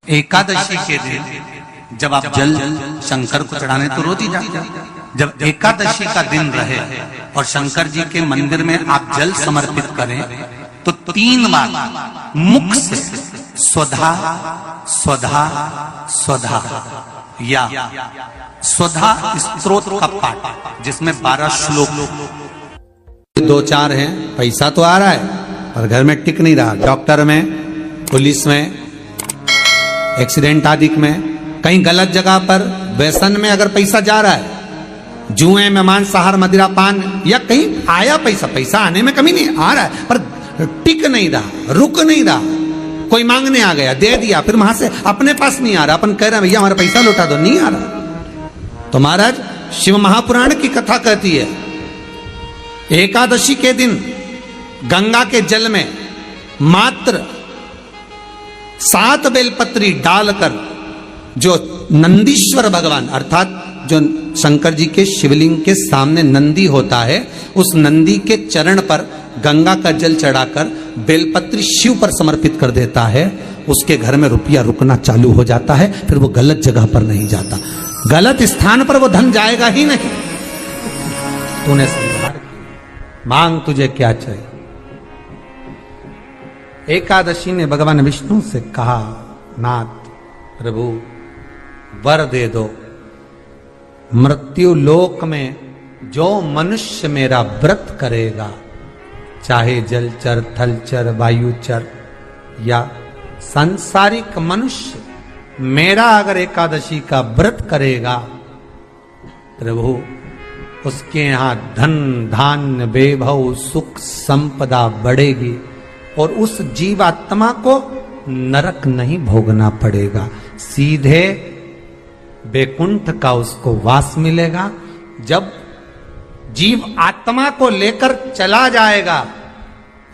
एकादशी के दिन जब आप जल शंकर को चढ़ाने तो रोज ही जाते हैं। जब एकादशी का दिन रहे और शंकर जी के मंदिर में आप जल समर्पित करें तो 3 बार मुख से स्वधा स्वधा स्वधा या स्वधा स्तोत्र का पाठ, जिसमें 12 श्लोक 2-4 हैं। पैसा तो आ रहा है पर घर में टिक नहीं रहा। डॉक्टर में, पुलिस में, एक्सीडेंट आदि में, कहीं गलत जगह पर, व्यसन में अगर पैसा जा रहा है, जुए में, मांसाहार, मदिरा पान, या कहीं आया पैसा आने में कमी नहीं, आ रहा है पर टिक नहीं रहा, रुक नहीं रहा। कोई मांगने आ गया, दे दिया, फिर वहां से अपने पास नहीं आ रहा, अपन कह रहे हैं भैया हमारा पैसा लौटा दो, नहीं आ रहा। तो महाराज शिव महापुराण की कथा कहती है एकादशी के दिन गंगा के जल में मात्र 7 बेलपत्री डालकर जो नंदीश्वर भगवान अर्थात जो शंकर जी के शिवलिंग के सामने नंदी होता है, उस नंदी के चरण पर गंगा का जल चढ़ाकर बेलपत्री शिव पर समर्पित कर देता है, उसके घर में रुपया रुकना चालू हो जाता है। फिर वो गलत जगह पर नहीं जाता, गलत स्थान पर वो धन जाएगा ही नहीं। तूने स्वीकार किया, मांग तुझे क्या चाहिए। एकादशी ने भगवान विष्णु से कहा, नाथ प्रभु वर दे दो, मृत्यु लोक में जो मनुष्य मेरा व्रत करेगा, चाहे जलचर, थलचर, वायुचर या सांसारिक मनुष्य, मेरा अगर एकादशी का व्रत करेगा, प्रभु उसके यहां धन धान्य वैभव सुख संपदा बढ़ेगी और उस जीवात्मा को नरक नहीं भोगना पड़ेगा, सीधे बैकुंठ का उसको वास मिलेगा। जब जीव आत्मा को लेकर चला जाएगा,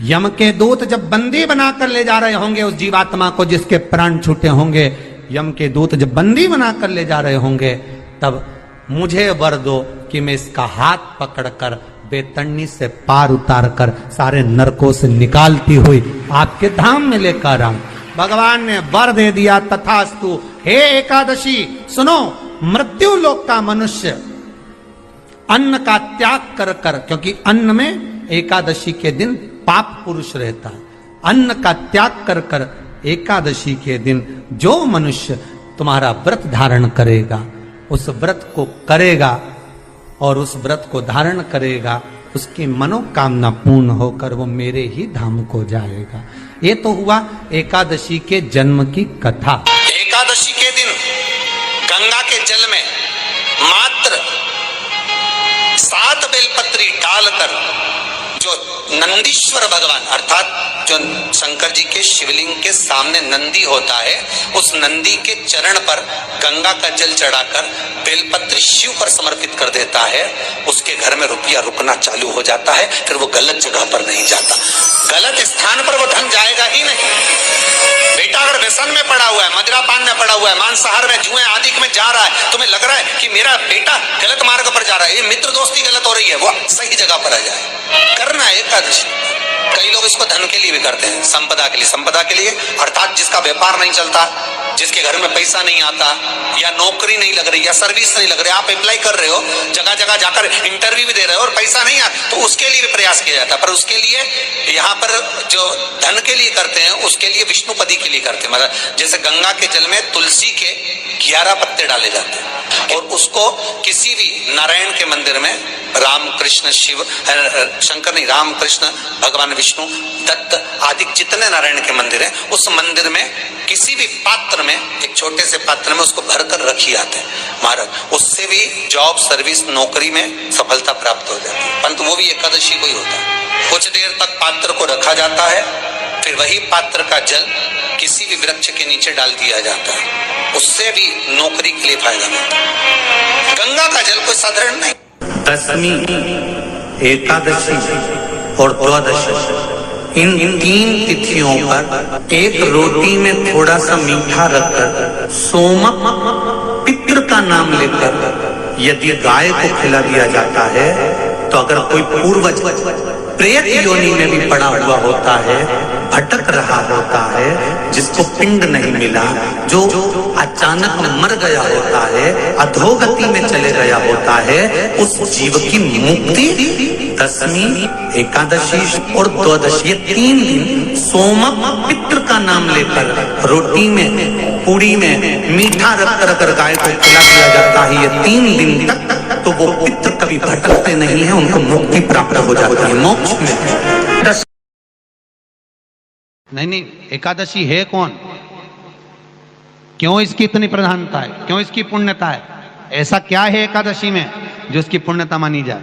यम के दूत जब बंदी बनाकर ले जा रहे होंगे उस जीवात्मा को, जिसके प्राण छूटे होंगे, यम के दूत जब बंदी बनाकर ले जा रहे होंगे, तब मुझे वर दो कि मैं इसका हाथ पकड़कर बेतरनी से पार उतार कर सारे नरकों से निकालती हुई आपके धाम में लेकर आऊं। भगवान ने वर दे दिया, तथास्तु। हे एकादशी सुनो, मृत्यु लोक का मनुष्य अन्न का त्याग कर कर, क्योंकि अन्न में एकादशी के दिन पाप पुरुष रहता है, अन्न का त्याग कर कर एकादशी के दिन जो मनुष्य तुम्हारा व्रत धारण करेगा, उस व्रत को करेगा और उस व्रत को धारण करेगा, उसकी मनोकामना पूर्ण होकर वो मेरे ही धाम को जाएगा। ये तो हुआ एकादशी के जन्म की कथा। एकादशी के दिन गंगा के जल में मात्र 7 बेलपत्री डालकर जो नंदीश्वर भगवान अर्थात जो शंकर जी के शिवलिंग के सामने नंदी होता है, उस नंदी के चरण पर गंगा का जल चढ़ाकर बेलपत्री शिव पर समर्पित कर देता है, उसके घर में रुपया रुकना चालू हो जाता है। फिर वो गलत जगह पर नहीं जाता, गलत स्थान पर वो धन जाएगा ही नहीं। बेटा अगर व्यसन में पड़ा हुआ है, मदिरा पान में पड़ा हुआ है, मांसाहार में, जुए आदि में जा रहा है, तुम्हें लग रहा है कि मेरा बेटा गलत मार्ग पर जा रहा है, ये मित्र दोस्ती गलत हो रही है, वो सही जगह पर आ जाए। करना है एकादशी। कई लोग इसको धन के लिए भी करते हैं, संपदा के लिए। संपदा के लिए अर्थात जिसका व्यापार नहीं चलता, जिसके घर में पैसा नहीं आता, या नौकरी नहीं लग रही, या सर्विस नहीं लग रही, आप अप्लाई कर रहे हो, जगह जगह जाकर इंटरव्यू भी दे रहे हो और पैसा नहीं आता, तो उसके लिए भी प्रयास किया जाता है। पर उसके लिए यहाँ पर जो धन के लिए करते हैं, उसके लिए विष्णुपदी के लिए करते हैं। मतलब जैसे गंगा के जल में तुलसी के 11 पत्ते डाले जाते हैं और उसको किसी भी नारायण के मंदिर में, राम कृष्ण शिव शंकर नहीं, राम कृष्ण भगवान विष्णु दत्त आदि जितने नारायण के मंदिर हैं, उस मंदिर में किसी भी पात्र में, एक छोटे से पात्र में उसको भरकर रखी आते हैं महाराज। उससे भी जॉब, सर्विस, नौकरी में सफलता प्राप्त हो जाती है। परंतु वो भी एकादशी को ही होता है। कुछ देर तक पात्र को रखा जाता है, फिर वही पात्र का जल किसी भी वृक्ष के नीचे डाल दिया जाता है, उससे भी नौकरी के लिए फायदा मिलता है। गंगा का जल कोई साधारण नहीं। दशमी, एकादशी और द्वादशी, इन 3 तिथियों पर एक रोटी में थोड़ा सा मीठा रखकर सोमक पितृ का नाम लेकर यदि गाय को खिला दिया जाता है, तो अगर कोई पूर्वज प्रेत योनि में भी पड़ा हुआ होता है, भटक रहा होता है, जिसको पिंड नहीं मिला, जो अचानक मर गया होता है, अधोगति में चले गया होता है, उस जीव की मुक्ति दशमी, एकादशी और द्वादशी, ये 3 दिन सोमक पितृ का नाम लेकर रोटी में, पूड़ी में मीठा रखकर गाय को खिला दिया जाता है। ये 3 दिन तक तो वो पितृ कभी भटकते नहीं है, उनको मुक्ति प्राप्त हो जाती है, मोक्ष में। नहीं, एकादशी है कौन? क्यों इसकी इतनी प्रधानता है? क्यों इसकी पुण्यता है? ऐसा क्या है एकादशी में जो इसकी पुण्यता मानी जाए?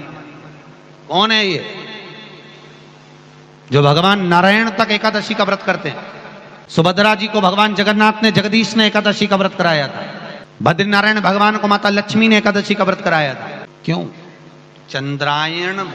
कौन है ये जो भगवान नारायण तक एकादशी का व्रत करते हैं? सुभद्रा जी को भगवान जगन्नाथ ने, जगदीश ने एकादशी का व्रत कराया था। बद्रीनारायण भगवान को माता लक्ष्मी ने एकादशी का व्रत कराया था। क्यों? चंद्रायण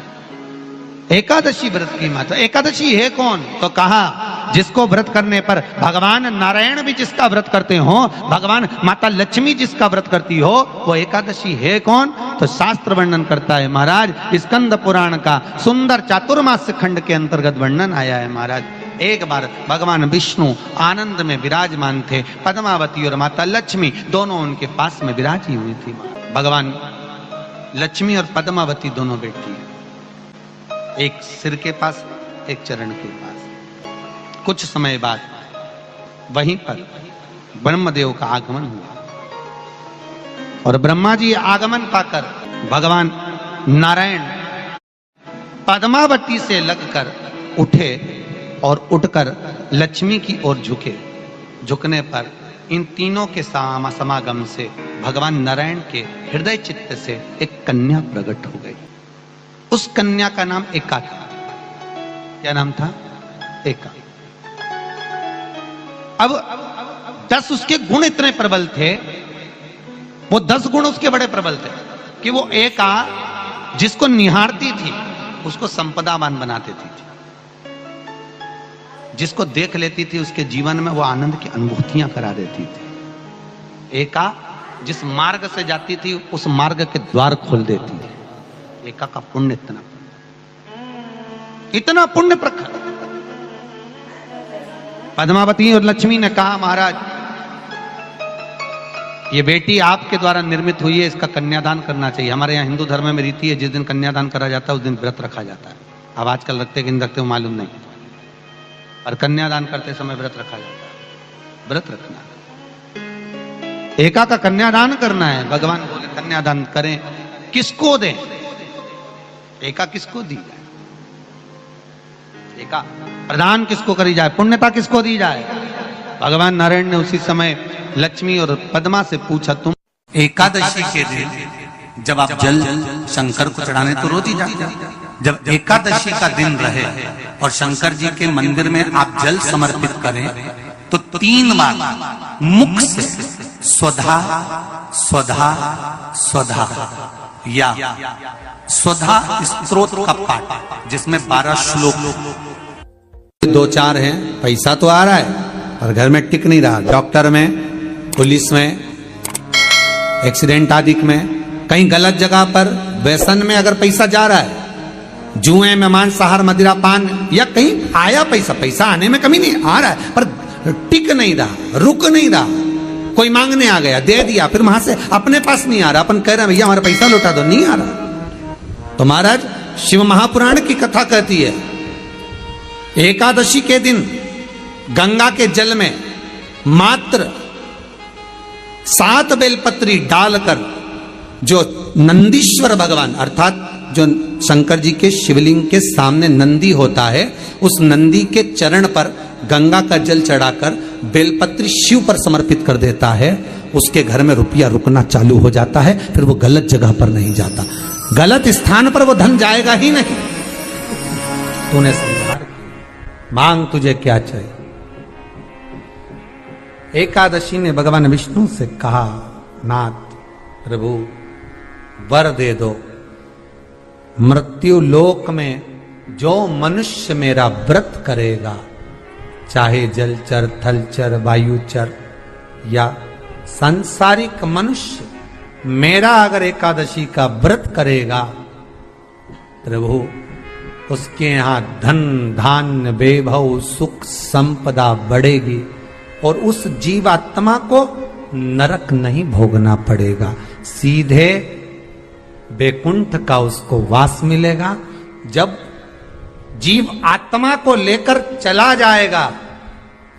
एकादशी व्रत की माता। एकादशी है कौन? तो कहा जिसको व्रत करने पर भगवान नारायण भी जिसका व्रत करते हो, भगवान माता लक्ष्मी जिसका व्रत करती हो, वो एकादशी है कौन? तो शास्त्र वर्णन करता है महाराज, स्कंद पुराण का सुंदर चातुर्मास्य खंड के अंतर्गत वर्णन आया है महाराज। एक बार भगवान विष्णु आनंद में विराजमान थे, पद्मावती और माता लक्ष्मी दोनों उनके पास में विराजी हुई थी। भगवान लक्ष्मी और पद्मावती दोनों बैठी, एक सिर के पास, एक चरण के पास। कुछ समय बाद वहीं पर ब्रह्मदेव का आगमन हुआ और ब्रह्मा जी आगमन पाकर भगवान नारायण पद्मावती से लगकर उठे और उठकर लक्ष्मी की ओर झुके। झुकने पर इन तीनों के समागम से भगवान नारायण के हृदय चित्त से एक कन्या प्रकट हो गई। उस कन्या का नाम एका था। क्या नाम था? एका। अब 10 उसके गुण इतने प्रबल थे, वो 10 गुण उसके बड़े प्रबल थे कि वो एका जिसको निहारती थी उसको संपदावान बना देती थी। जिसको देख लेती थी उसके जीवन में वो आनंद की अनुभूतियां करा देती थी। एका जिस मार्ग से जाती थी उस मार्ग के द्वार खोल देती थी। एका का पुण्य इतना पुण्य प्रखर। पद्मावती और लक्ष्मी ने कहा महाराज ये बेटी आपके द्वारा निर्मित हुई है, इसका कन्यादान करना चाहिए। हमारे यहाँ हिंदू धर्म में रीति है, जिस दिन कन्यादान करा जाता है उस दिन व्रत रखा जाता है। अब आजकल रखते कि नहीं रखते मालूम नहीं, और कन्यादान करते समय व्रत रखा जाता है। व्रत रखना, एका का कन्यादान करना है। भगवान बोले कन्यादान करें, किसको दें? एका किसको दी जाए? एका प्रदान किसको करी जाए? पुण्यता किसको दी जाए? भगवान नारायण ने उसी समय लक्ष्मी और पद्मा से पूछा, तुम एकादशी के दिन जब आप जल शंकर को चढ़ाने तो रोज ही जाते, जब एकादशी का दिन रहे और शंकर जी के मंदिर में आप जल समर्पित करें तो 3 बार मुख से स्वधा स्वधा स्वधा या स्वधा स्तोत्र का पाठ, जिसमें 12 श्लोक। 2-4 हैं, पैसा तो आ रहा है और घर में टिक नहीं रहा। डॉक्टर में, पुलिस में, एक्सीडेंट आदि में, कहीं गलत जगह पर, व्यसन में अगर पैसा जा रहा है, जुए में, मांसाहार, मदिरा पान, या कहीं आया पैसा, पैसा आने में कमी नहीं, आ रहा है पर टिक नहीं रहा, रुक नहीं रहा। कोई मांगने आ गया, दे दिया, फिर वहां से अपने पास नहीं आ रहा, अपन कह रहे हैं भैया हमारा पैसा लौटा दो, नहीं आ रहा। तो महाराज शिव महापुराण की कथा कहती है एकादशी के दिन गंगा के जल में मात्र 7 बेलपत्री डालकर जो नंदीश्वर भगवान अर्थात जो शंकर जी के शिवलिंग के सामने नंदी होता है, उस नंदी के चरण पर गंगा का जल चढ़ाकर बेलपत्री शिव पर समर्पित कर देता है, उसके घर में रुपया रुकना चालू हो जाता है। फिर वो गलत जगह पर नहीं जाता, गलत स्थान पर वो धन जाएगा ही नहीं। तूने संसार मांग तुझे क्या चाहिए। एकादशी ने भगवान विष्णु से कहा, नाथ प्रभु वर दे दो, मृत्यु लोक में जो मनुष्य मेरा व्रत करेगा, चाहे जलचर, थलचर, वायुचर या सांसारिक मनुष्य, मेरा अगर एकादशी का व्रत करेगा, प्रभु उसके यहाँ धन धान्य वैभव सुख संपदा बढ़ेगी और उस जीवात्मा को नरक नहीं भोगना पड़ेगा, सीधे वैकुंठ का उसको वास मिलेगा। जब जीव आत्मा को लेकर चला जाएगा,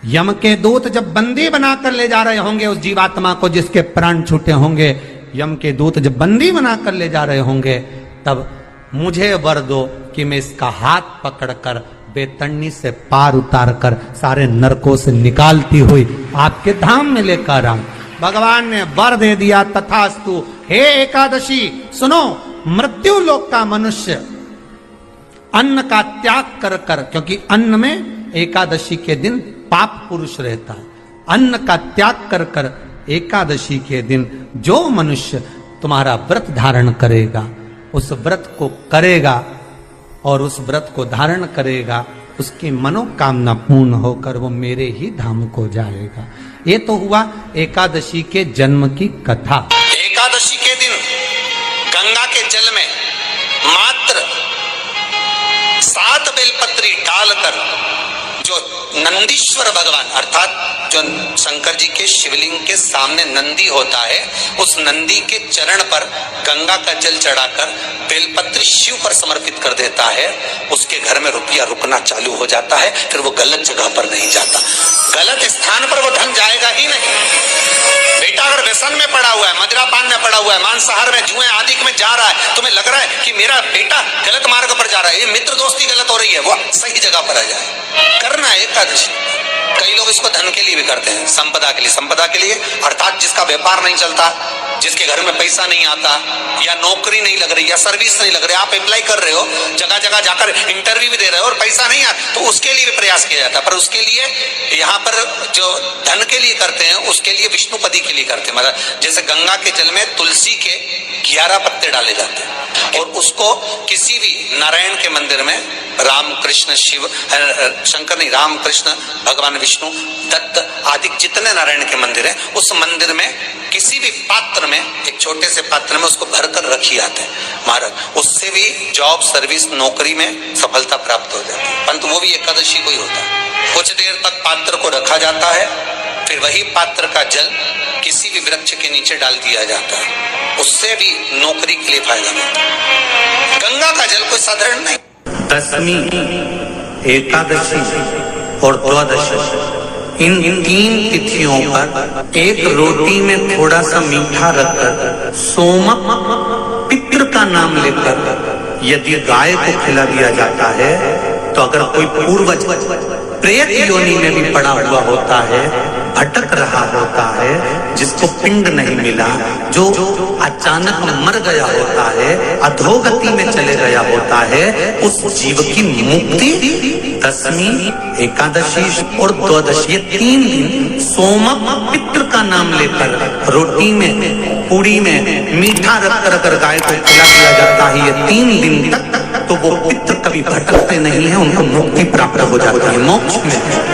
यम के दूत जब बंदी बनाकर ले जा रहे होंगे उस जीवात्मा को जिसके प्राण छूटे होंगे, यम के दूत जब बंदी बनाकर ले जा रहे होंगे, तब मुझे वर दो कि मैं इसका हाथ पकड़कर बेतन्नी से पार उतार कर सारे नरकों से निकालती हुई आपके धाम में लेकर आऊं। भगवान ने वर दे दिया, तथास्तु। हे एकादशी सुनो, मृत्यु लोक का मनुष्य अन्न का त्याग कर कर, क्योंकि अन्न में एकादशी के दिन पाप पुरुष रहता है, अन्न का त्याग कर कर एकादशी के दिन जो मनुष्य तुम्हारा व्रत धारण करेगा, उस व्रत को करेगा और उस व्रत को धारण करेगा, उसकी मनोकामना पूर्ण होकर वो मेरे ही धाम को जाएगा। ये तो हुआ एकादशी के जन्म की कथा। एकादशी के दिन गंगा के जल में मात्र 7 बेलपत्री डालकर जो नंदीश्वर भगवान अर्थात जो शंकर जी के शिवलिंग के सामने नंदी होता है, उस नंदी के चरण पर गंगा का जल चढ़ाकर बेलपत्री शिव पर समर्पित कर देता है, उसके घर में रुपया रुकना चालू हो जाता है। फिर वो गलत जगह पर नहीं जाता, गलत स्थान पर वो धन जाएगा ही नहीं। बेटा अगर व्यसन में पड़ा हुआ है, मदिरापान में पड़ा हुआ है, मांसाहार में, जुए आदि में जा रहा है, तुम्हें लग रहा है कि मेरा बेटा गलत मार्ग पर जा रहा है, ये मित्र दोस्ती गलत हो रही है, वो सही जगह पर आ जाए। करना है एकादशी। कई लोग इसको धन के लिए भी करते हैं, संपदा के लिए। संपदा के लिए अर्थात जिसका व्यापार नहीं चलता, जिसके घर में पैसा नहीं आता, या नौकरी नहीं लग रही, या सर्विस नहीं लग रही, आप अप्लाई कर रहे हो, जगह जगह जाकर इंटरव्यू भी दे रहे हो और पैसा नहीं आता, तो उसके लिए भी प्रयास किया जाता है। पर उसके लिए यहाँ पर जो धन के लिए करते हैं, उसके लिए विष्णुपदी के लिए करते हैं। मतलब जैसे गंगा के जल में तुलसी के 11 पत्ते डाले जाते हैं और उसको किसी भी नारायण के मंदिर में राम कृष्ण शिव शंकर नहीं, राम कृष्ण भगवान विष्णु दत्त आदि जितने नारायण के मंदिर है, उस मंदिर में किसी भी पात्र में, एक छोटे से पात्र में उसको भरकर रखी आते हैं महाराज। उससे भी जॉब सर्विस नौकरी में सफलता प्राप्त हो जाती है। परंतु वो भी एकादशी को ही होता है। कुछ देर तक पात्र को रखा जाता है, फिर वही पात्र का जल किसी भी वृक्ष के नीचे डाल दिया जाता है, उससे भी नौकरी के लिए फायदा मिलता है। गंगा का जल कोई साधारण नहीं। दशमी, एकादशी और द्वादशी, इन 3 तिथियों पर एक रोटी में थोड़ा सा मीठा रखकर सोमक पितृ का नाम लेकर यदि गाय को खिला दिया जाता है, तो अगर कोई पूर्वज प्रेत योनि में भी पड़ा हुआ होता है, भटक रहा होता है, जिसको पिंड नहीं मिला, जो अचानक मर गया होता है, अधोगति में चले गया होता है, उस जीव की मुक्ति दशमी, एकादशी और द्वादशी, ये 3 दिन सोमक पितृ का नाम लेकर रोटी में, पूड़ी में मीठा रखकर अगर गाय को खिला दिया जाता है ये 3 दिन तक, तो वो पितृ कभी भटकते नहीं है, उनको मुक्ति प्राप्त हो जाती है, मोक्ष में।